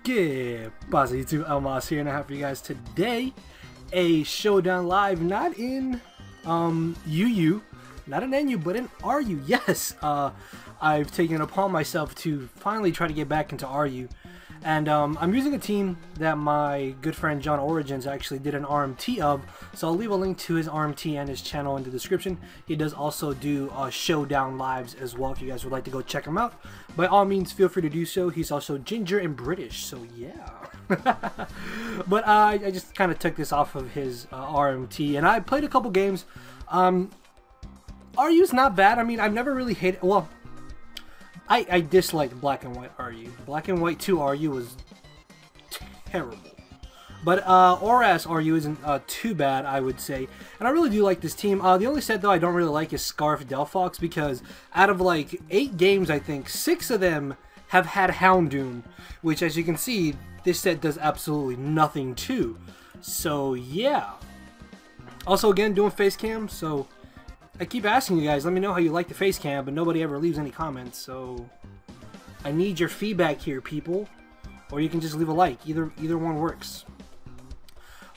¿Qué pasa, YouTube? Elmas here, and I have for you guys today a showdown live, not in UU, not in NU, but in RU. Yes, I've taken it upon myself to finally try to get back into RU, and I'm using a team that my good friend John Origins actually did an RMT of, so I'll leave a link to his RMT and his channel in the description. He does also do showdown lives as well if you guys would like to go check him out. By all means, feel free to do so. He's also ginger and British, so yeah. But I just kind of took this off of his RMT, and I played a couple games. RU's not bad. I mean, I've never really hated, well, I disliked Black and White RU. Black and White 2 RU was terrible. But ORAS RU isn't too bad, I would say. And I really do like this team. The only set, though, I don't really like is Scarf Delphox, because out of like 8 games, I think, 6 of them have had Houndoom, which, as you can see, this set does absolutely nothing to. So, yeah. Also, again, doing face cam, so I keep asking you guys, let me know how you like the face cam, but nobody ever leaves any comments, so I need your feedback here, people. Or you can just leave a like. Either one works.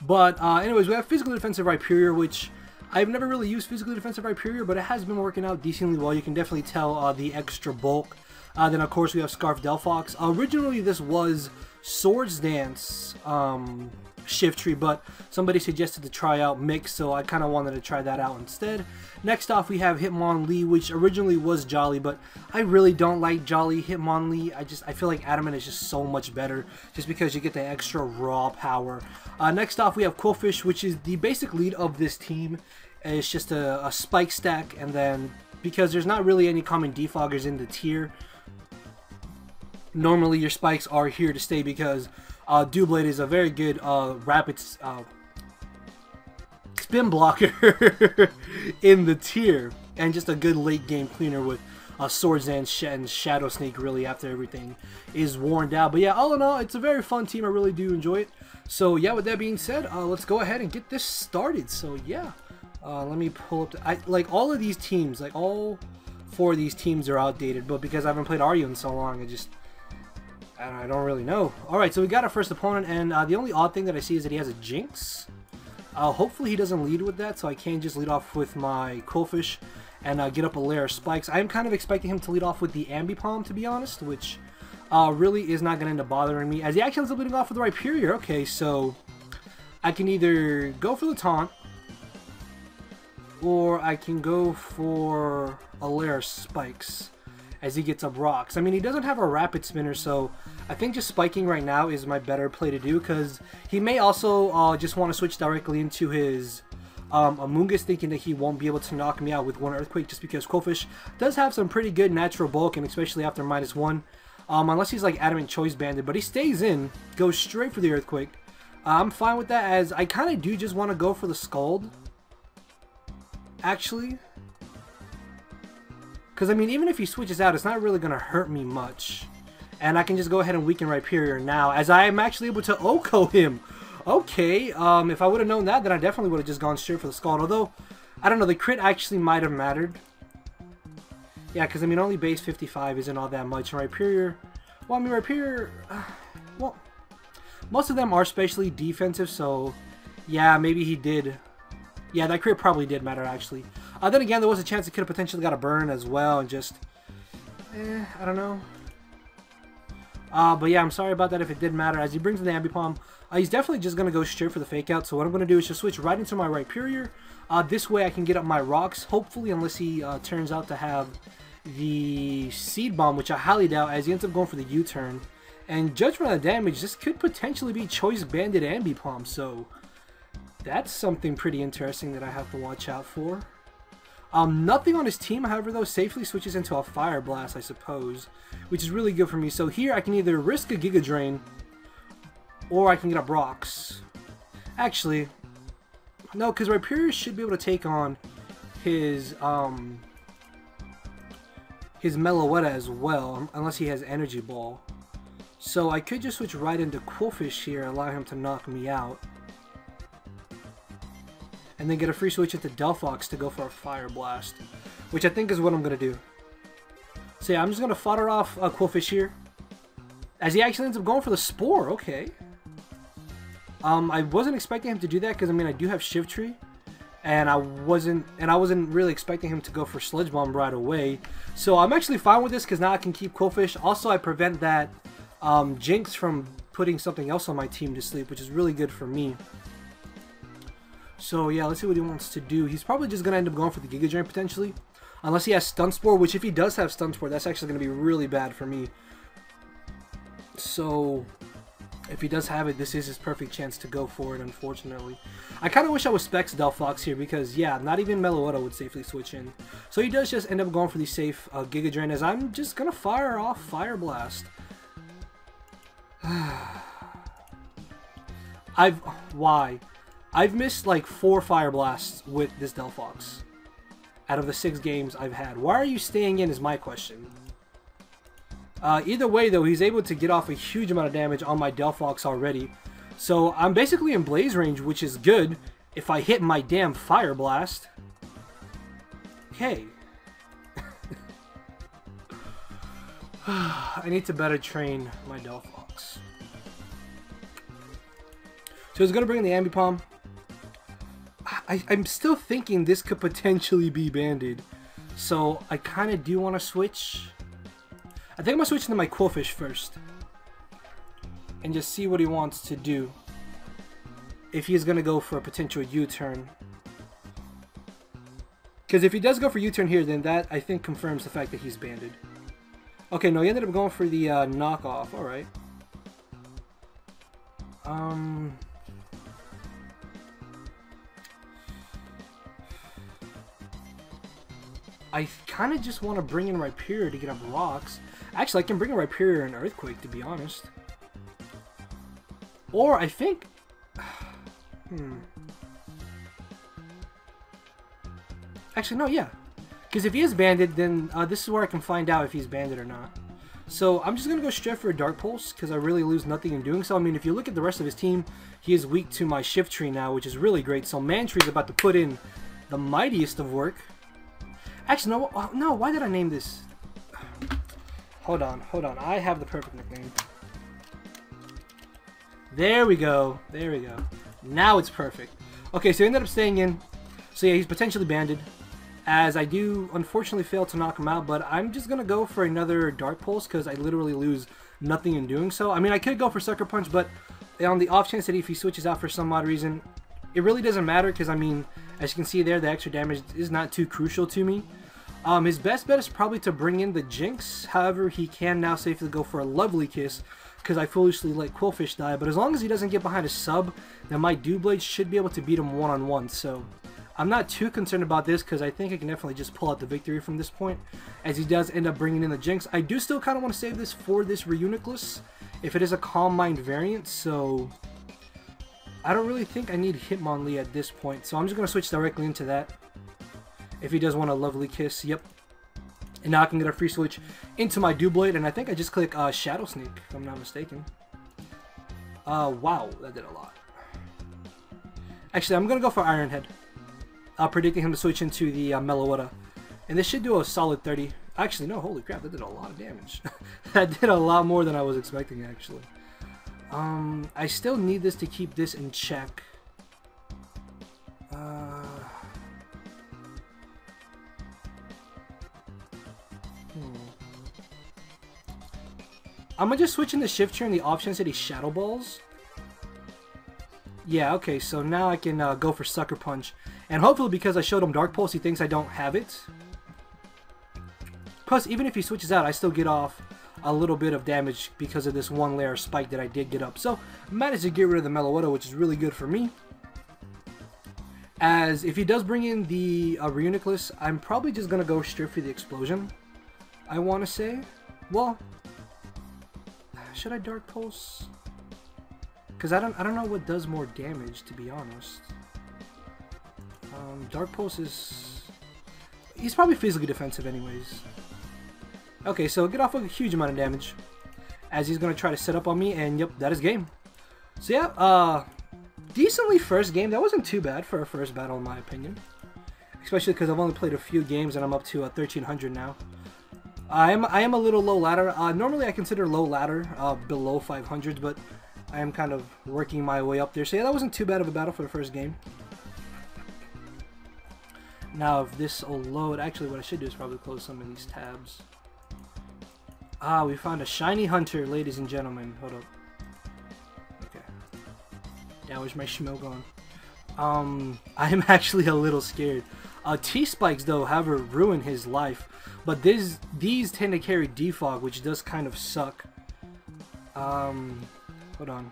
But anyways, we have Physical Defensive Rhyperior, which I've never really used Physical Defensive Rhyperior, but it has been working out decently well. You can definitely tell the extra bulk. Then of course we have Scarf Delphox. Originally this was Swords Dance Shift Tree, but somebody suggested to try out Mix, so I kind of wanted to try that out instead. Next off we have Hitmonlee, which originally was Jolly, but I really don't like Jolly Hitmonlee. I feel like Adamant is just so much better, just because you get the extra raw power. Next off we have Qwilfish, which is the basic lead of this team. It's just a spike stack, and then because there's not really any common defoggers in the tier, normally your spikes are here to stay, because Doublade is a very good rapid spin blocker in the tier, and just a good late game cleaner with Swords Dance and Shadow Sneak really after everything is worn down. But yeah, all in all, it's a very fun team. I really do enjoy it. So yeah, with that being said, let's go ahead and get this started. So yeah, let me pull up like all of these teams, like all 4 of these teams are outdated, but because I haven't played RU in so long, I don't really know. Alright, so we got our first opponent, and the only odd thing that I see is that he has a Jinx. Hopefully he doesn't lead with that, so I can just lead off with my Qwilfish and get up a layer of spikes. I am kind of expecting him to lead off with the Ambipom, to be honest, which really is not going to end up bothering me, as he actually ends up leading off with the Rhyperior. Okay, so I can either go for the taunt, or I can go for a layer of spikes as he gets up rocks. I mean, he doesn't have a rapid spinner, so I think just spiking right now is my better play to do, because he may also just want to switch directly into his Amoonguss, thinking that he won't be able to knock me out with one Earthquake, just because Qwilfish does have some pretty good natural bulk, and especially after -1, unless he's like Adamant Choice Banded, but he stays in, goes straight for the Earthquake. I'm fine with that, as I kind of do just want to go for the Scald, actually. Because, I mean, even if he switches out, it's not really going to hurt me much. And I can just go ahead and weaken Rhyperior now, as I am actually able to OHKO him. Okay, if I would have known that, then I definitely would have just gone straight for the Scald. Although, I don't know, the crit actually might have mattered. Yeah, because, I mean, only base 55 isn't all that much. And Rhyperior, well, I mean, Rhyperior, well, most of them are specially defensive, so, yeah, maybe he did. Yeah, that crit probably did matter, actually. Then again, there was a chance it could have potentially got a burn as well, and just, I don't know. But yeah, I'm sorry about that if it did matter. As he brings in the Ambipom, he's definitely just going to go straight for the fake out. So what I'm going to do is just switch right into my Rhyperior. This way I can get up my rocks, hopefully, unless he turns out to have the Seed Bomb, which I highly doubt, as he ends up going for the U-turn. And judging on the damage, this could potentially be Choice Banded Ambipom, so that's something pretty interesting that I have to watch out for. Nothing on his team, however, though, safely switches into a Fire Blast, I suppose, which is really good for me. So here I can either risk a Giga Drain, or I can get up rocks. Actually, no, because Rhyperior should be able to take on his Meloetta as well, unless he has Energy Ball. So I could just switch right into Qwilfish here, allow him to knock me out, and then get a free switch into Delphox to go for a Fire Blast, which I think is what I'm going to do. So yeah, I'm just going to fodder off Qwilfish here, As he actually ends up going for the Spore. Okay. I wasn't expecting him to do that because I mean I do have Shift Tree, and I wasn't really expecting him to go for Sludge Bomb right away. So I'm actually fine with this because now I can keep Quillfish. Also, I prevent that Jinx from putting something else on my team to sleep, which is really good for me. So yeah, let's see what he wants to do. He's probably just gonna end up going for the Giga Drain potentially, unless he has Stun Spore. Which if he does have Stun Spore, that's actually gonna be really bad for me. So if he does have it, this is his perfect chance to go for it, unfortunately. I kind of wish I was Specs Delphox here because, yeah, not even Meloetta would safely switch in. So he does just end up going for the safe Giga Drain, as I'm just going to fire off Fire Blast. Why? I've missed like 4 Fire Blasts with this Delphox out of the 6 games I've had. Why are you staying in is my question. Either way, though, he's able to get off a huge amount of damage on my Delphox already. So I'm basically in Blaze range, which is good if I hit my damn Fire Blast. Okay. I need to better train my Delphox. So he's going to bring in the Ambipom. I'm still thinking this could potentially be banded. So I kind of do want to switch. I think I'm going to switch into my Quillfish first. And just see what he wants to do. If he's going to go for a potential U-turn. Because if he does go for U-turn here, then that, I think, confirms the fact that he's banded. Okay, no, he ended up going for the knockoff. Alright. I kind of just want to bring in Rhyperior to get up rocks. Actually, I can bring in Rhyperior and Earthquake, to be honest. Or, I think... Actually, no, yeah. Because if he is banded, then this is where I can find out if he's banded or not. So, I'm just going to go straight for a Dark Pulse, because I really lose nothing in doing so. I mean, if you look at the rest of his team, he is weak to my Shift Tree now, which is really great. So, Mantree's about to put in the mightiest of work. Actually, no, why did I name this? Hold on. I have the perfect nickname. There we go. Now it's perfect. Okay, so he ended up staying in. So yeah, he's potentially banded. As I do, unfortunately, fail to knock him out. But I'm just going to go for another Dark Pulse because I literally lose nothing in doing so. I mean, I could go for Sucker Punch, but on the off chance that if he switches out for some odd reason, it really doesn't matter because, I mean, as you can see there, the extra damage is not too crucial to me. His best bet is probably to bring in the Jinx. However, he can now safely go for a Lovely Kiss because I foolishly let Quillfish die. But as long as he doesn't get behind a sub, then my Doublade should be able to beat him one-on-one. So I'm not too concerned about this because I think I can definitely just pull out the victory from this point as he does end up bringing in the Jinx. I do still kind of want to save this for this Reuniclus if it is a Calm Mind variant. So I don't really think I need Hitmonlee at this point. So I'm just going to switch directly into that. If he does want a Lovely Kiss, yep. And now I can get a free switch into my Doublade, and I think I just click Shadow Sneak, if I'm not mistaken. Wow, that did a lot. Actually, I'm going to go for Iron Head. Predicting him to switch into the Meloetta. And this should do a solid 30. Actually, no, holy crap, that did a lot of damage. That did a lot more than I was expecting, actually. I still need this to keep this in check. I'm gonna just switch into Shift Tree and the options that he Shadow Balls. Yeah, okay, so now I can go for Sucker Punch. And hopefully because I showed him Dark Pulse, he thinks I don't have it. Plus, even if he switches out, I still get off a little bit of damage because of this one layer spike that I did get up. So, I managed to get rid of the Meloetta, which is really good for me. As if he does bring in the Reuniclus, I'm probably just gonna go straight for the Explosion. I want to say. Well, should I Dark Pulse? Because I don't know what does more damage, to be honest. Dark Pulse is... He's probably physically defensive anyways. Okay, so get off a huge amount of damage. As he's going to try to set up on me, and yep, that is game. So yeah, decently first game. That wasn't too bad for a first battle in my opinion. Especially because I've only played a few games and I'm up to 1300 now. I am a little low ladder. Normally I consider low ladder below 500, but I am kind of working my way up there. So yeah, that wasn't too bad of a battle for the first game. Now if this will load, actually what I should do is probably close some of these tabs. Ah, we found a shiny hunter, ladies and gentlemen. Hold up. Okay. Yeah, where's my schmo gone? I'm actually a little scared. T-Spikes though, however, ruin his life. But these tend to carry defog, which does kind of suck. Hold on.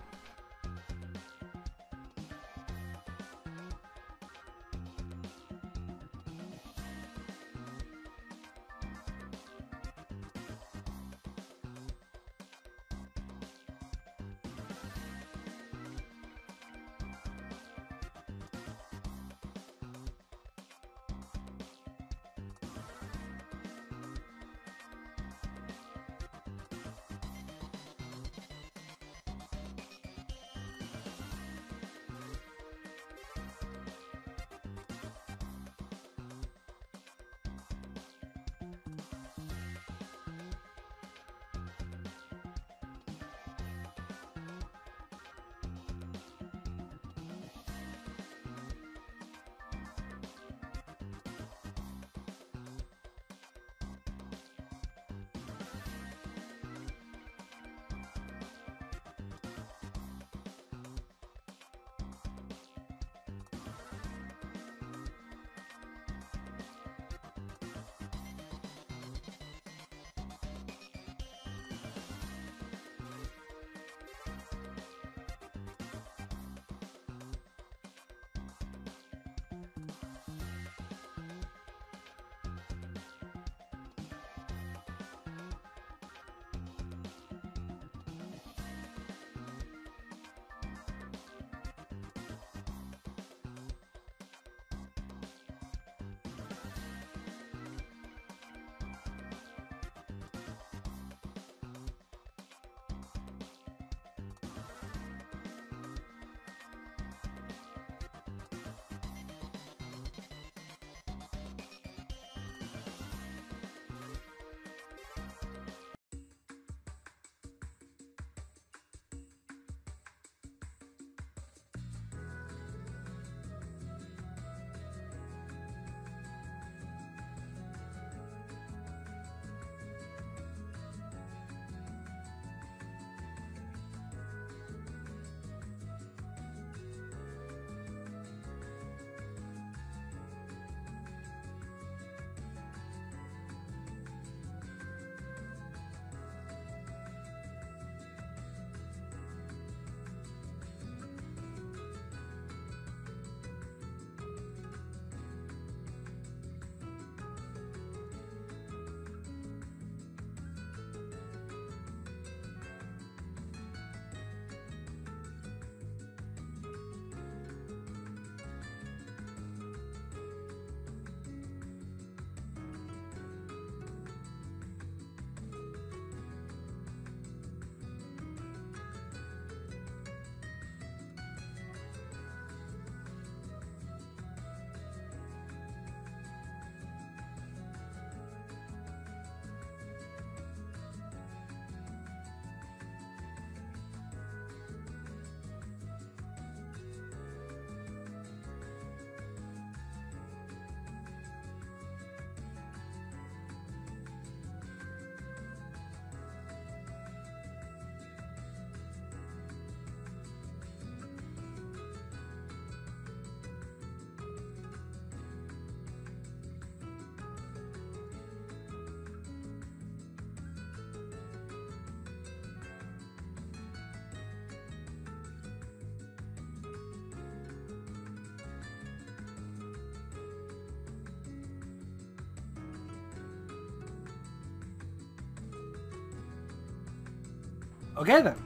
Okay then.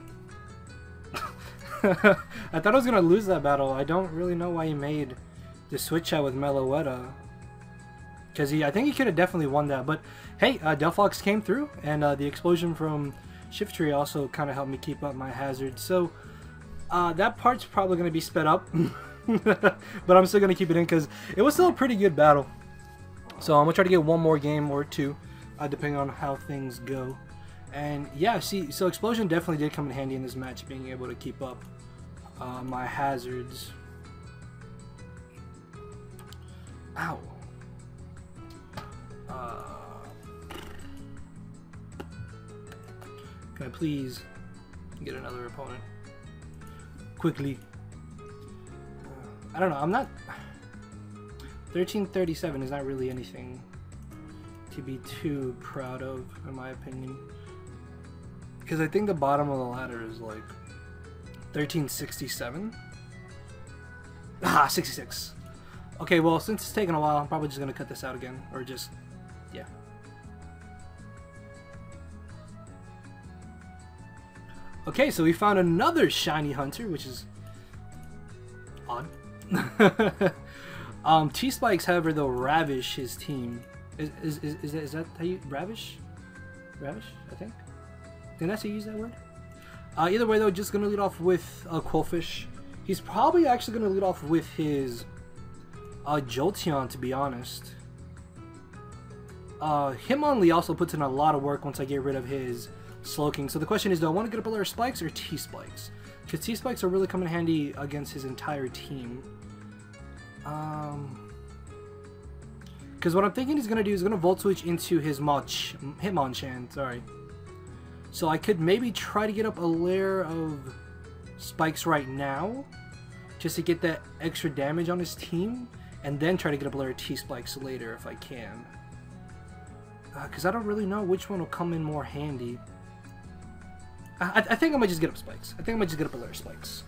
I thought I was gonna lose that battle. I don't really know why he made the switch out with Meloetta, because I think he could have definitely won that. But hey, Delphox came through, and the explosion from Shift Tree also kind of helped me keep up my hazard. So that part's probably gonna be sped up, but I'm still gonna keep it in because it was still a pretty good battle. So I'm gonna try to get one more game or two depending on how things go. And yeah, see, so Explosion definitely did come in handy in this match, being able to keep up my hazards. Ow. Can I please get another opponent? Quickly. I don't know, I'm not... 1337 is not really anything to be too proud of, in my opinion. Because I think the bottom of the ladder is like 1367. Ah, 66. Okay, well, since it's taken a while, I'm probably just going to cut this out again. Or just, yeah. Okay, so we found another shiny hunter, which is odd. T-Spikes, however, though, ravish his team. Is that how you... Ravish? Ravish, I think? Didn't I say use that word? Either way, though, just going to lead off with Quillfish. He's probably actually going to lead off with his Jolteon, to be honest. Hitmonlee also puts in a lot of work once I get rid of his Slowking. So the question is, do I want to get up a layer of Spikes or T-Spikes? Because T-Spikes are really coming in handy against his entire team. Because what I'm thinking he's going to do is going to Volt Switch into his Hitmonchan, sorry. So I could maybe try to get up a layer of Spikes right now, just to get that extra damage on his team, and then try to get up a layer of T-Spikes later if I can. Because I don't really know which one will come in more handy. I think I might just get up Spikes. I think I might just get up a layer of Spikes.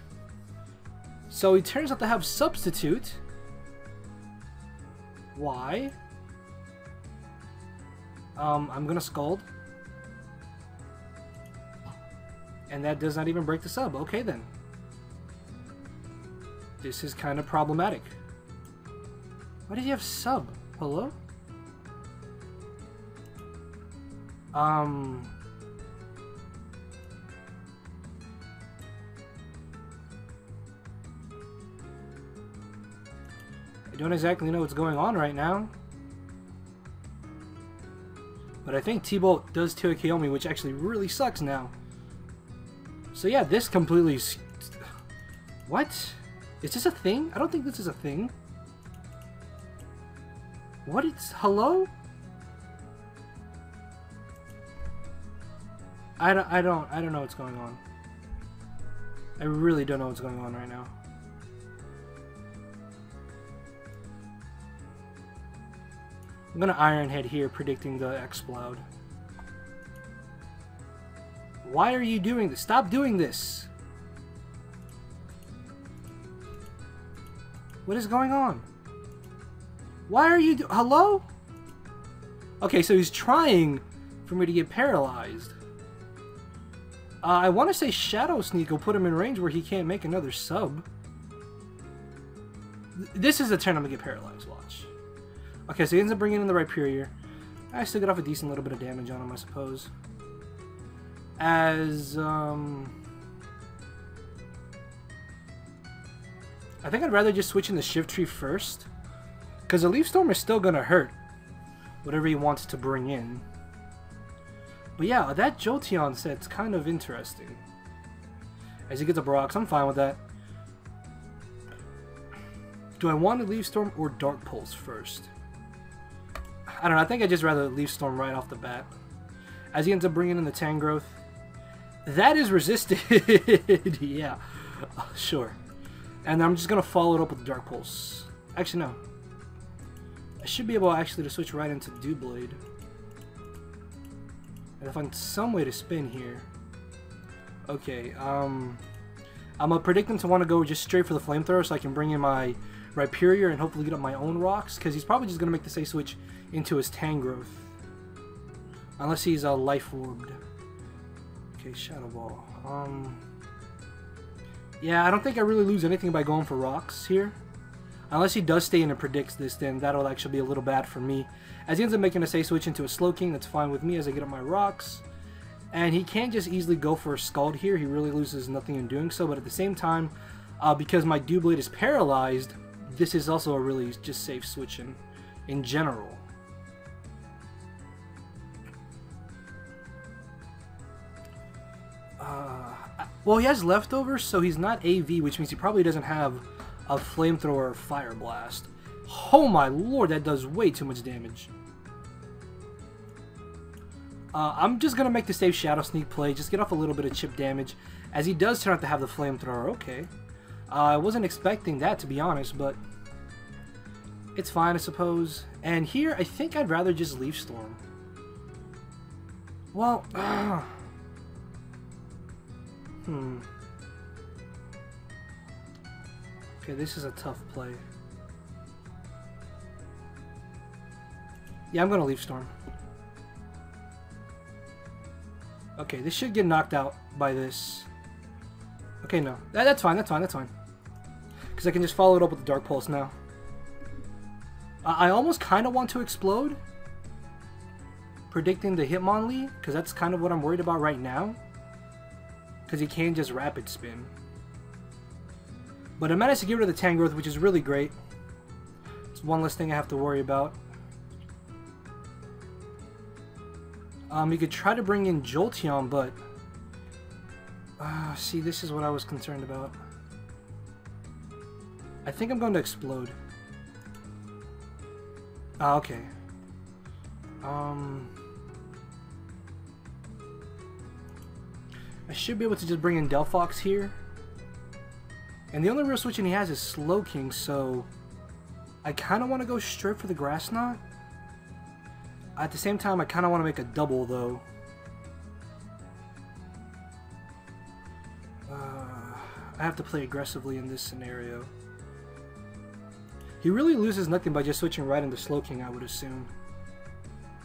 So he turns out to have Substitute. Why? I'm gonna Scald. And that does not even break the sub. Okay then. This is kind of problematic. Why did you have sub? Hello? I don't exactly know what's going on right now. But I think T-Bolt does 2 KO me, which actually really sucks now. So yeah, this completely... What? Is this a thing? I don't think this is a thing. What is... Hello? I don't know what's going on. I really don't know what's going on right now. I'm gonna Iron Head here, predicting the Exploud. Why are you doing this? Stop doing this! What is going on? Why are you Hello? Okay, so he's trying for me to get paralyzed. I want to say Shadow Sneak will put him in range where he can't make another sub. This is the turn I'm gonna get paralyzed, watch. Okay, so he ends up bringing in the Rhyperior. I still get off a decent little bit of damage on him, I suppose. As, I think I'd rather just switch in the Shift Tree first. Because the Leaf Storm is still gonna hurt whatever he wants to bring in. But yeah, that Jolteon set's kind of interesting. As he gets up rocks, I'm fine with that. Do I want to Leaf Storm or Dark Pulse first? I don't know, I think I'd just rather Leaf Storm right off the bat. As he ends up bringing in the Tangrowth. That is resisted! Yeah, sure. And I'm just going to follow it up with Dark Pulse. Actually, no. I should be able actually to switch right into Doublade. And find some way to spin here. Okay, I'm gonna predict him to want to go just straight for the Flamethrower so I can bring in my Rhyperior and hopefully get up my own rocks, because he's probably just gonna make the safe switch into his Tangrowth. Unless he's Life Orbed. Okay, Shadow Ball. Yeah, I don't think I really lose anything by going for rocks here. Unless he does stay in and predicts this, then that'll actually be a little bad for me. As he ends up making a safe switch into a Slowking, that's fine with me as I get up my rocks. And he can't just easily go for a Scald here. He really loses nothing in doing so. But at the same time, because my Doublade is paralyzed, this is also a really just safe switch in general. Well, he has leftovers, so he's not AV, which means he probably doesn't have a flamethrower or fire blast. Oh my lord, that does way too much damage. I'm just gonna make the safe Shadow Sneak play, just get off a little bit of chip damage, as he does turn out to have the flamethrower. Okay. I wasn't expecting that, to be honest, but it's fine, I suppose. And here, I think I'd rather just Leaf Storm. Well, Okay, this is a tough play. Yeah, I'm gonna Leaf Storm. Okay, this should get knocked out by this. Okay, no. That's fine, that's fine, that's fine. Because I can just follow it up with the Dark Pulse now. I almost kind of want to Explode. Predicting the Hitmonlee, because that's kind of what I'm worried about right now. Because he can just Rapid Spin. But I managed to get rid of the Tangrowth, which is really great. It's one less thing I have to worry about. You could try to bring in Jolteon, but... see, this is what I was concerned about. I think I'm going to Explode. Okay. I should be able to just bring in Delphox here. And the only real switching he has is Slowking, so... I kind of want to go straight for the Grass Knot. At the same time, I kind of want to make a double, though. I have to play aggressively in this scenario. He really loses nothing by just switching right into Slowking, I would assume.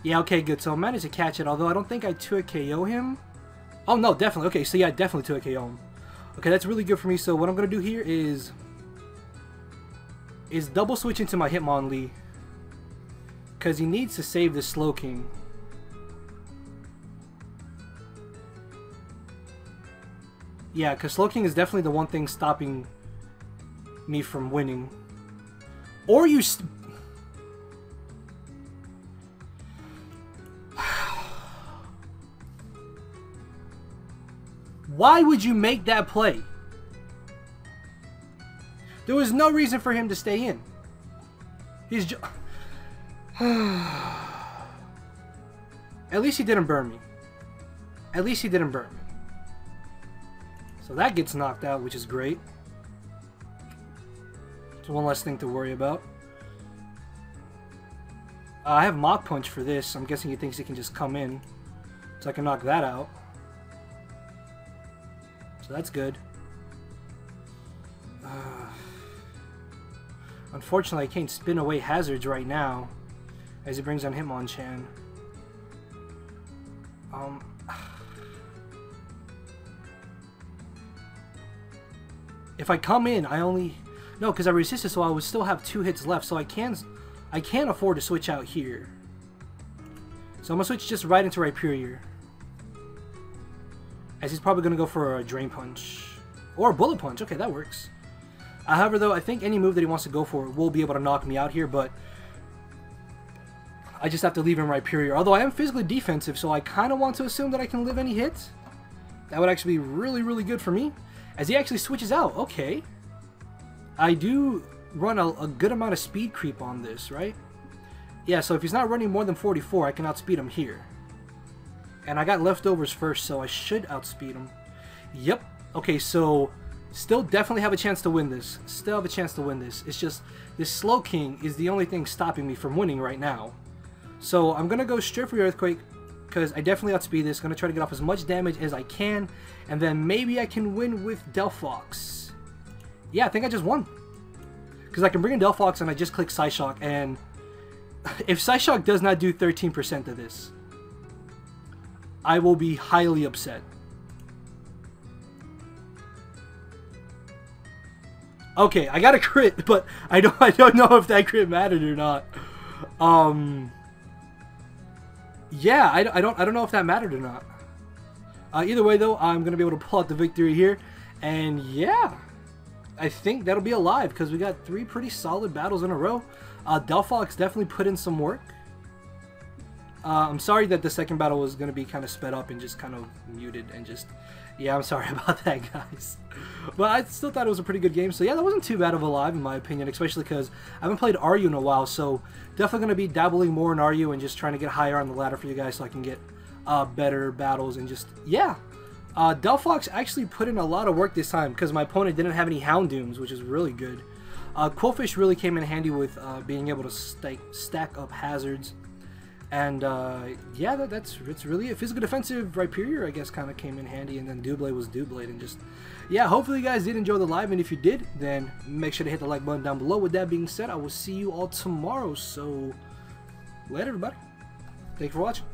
Yeah, okay, good. So I managed to catch it, although I don't think I 2-hit KO him. Oh, no, definitely. Okay, so yeah, definitely 2-hit KO him. Okay, that's really good for me. So what I'm going to do here is double switch into my Hitmonlee. Because he needs to save this Slowking. Yeah, because Slowking is definitely the one thing stopping me from winning. Or you... Why would you make that play? There was no reason for him to stay in. He's just... At least he didn't burn me. At least he didn't burn me. So that gets knocked out, which is great. It's one less thing to worry about. I have Mach Punch for this. I'm guessing he thinks he can just come in. So I can knock that out. So that's good. Unfortunately, I can't spin away hazards right now, as he brings on Hitmonchan. If I come in, I only... No, because I resisted, so I would still have 2 hits left, so I can afford to switch out here. So I'm going to switch just right into Rhyperior. As he's probably going to go for a Drain Punch. Or a Bullet Punch. Okay, that works. However, though, I think any move that he wants to go for will be able to knock me out here, but I just have to leave him Rhyperior. Although I am physically defensive, so I kind of want to assume that I can live any hits. That would actually be really, really good for me. As he actually switches out. Okay. I do run a good amount of speed creep on this, right? Yeah, so if he's not running more than 44, I can outspeed him here. And I got leftovers first, so I should outspeed him. Yep. Okay, so still definitely have a chance to win this. Still have a chance to win this. It's just this Slowking is the only thing stopping me from winning right now. So I'm going to go straight for the Earthquake because I definitely outspeed this. Going to try to get off as much damage as I can. And then maybe I can win with Delphox. Yeah, I think I just won. Because I can bring in Delphox and I just click Psyshock. And if Psyshock does not do 13% of this, I will be highly upset. Okay, I got a crit, but I don't know if that crit mattered or not. Yeah, I don't know if that mattered or not. Either way, though, I'm gonna be able to pull out the victory here, and yeah, I think that'll be a live because we got 3 pretty solid battles in a row. Delphox definitely put in some work. I'm sorry that the second battle was going to be kind of sped up and just kind of muted and just... Yeah, I'm sorry about that, guys. But I still thought it was a pretty good game. So yeah, that wasn't too bad of a live in my opinion, especially because I haven't played RU in a while. So definitely going to be dabbling more in RU and just trying to get higher on the ladder for you guys so I can get better battles and just... Yeah. Delphox actually put in a lot of work this time because my opponent didn't have any Houndooms, which is really good. Quillfish really came in handy with being able to stack up hazards. And yeah, that's really it. Physical defensive Rhyperior, I guess, kind of came in handy, and then Doublade was Doublade, and just yeah. Hopefully, you guys did enjoy the live, and if you did, then make sure to hit the like button down below. With that being said, I will see you all tomorrow. So, later, everybody. Thank you for watching.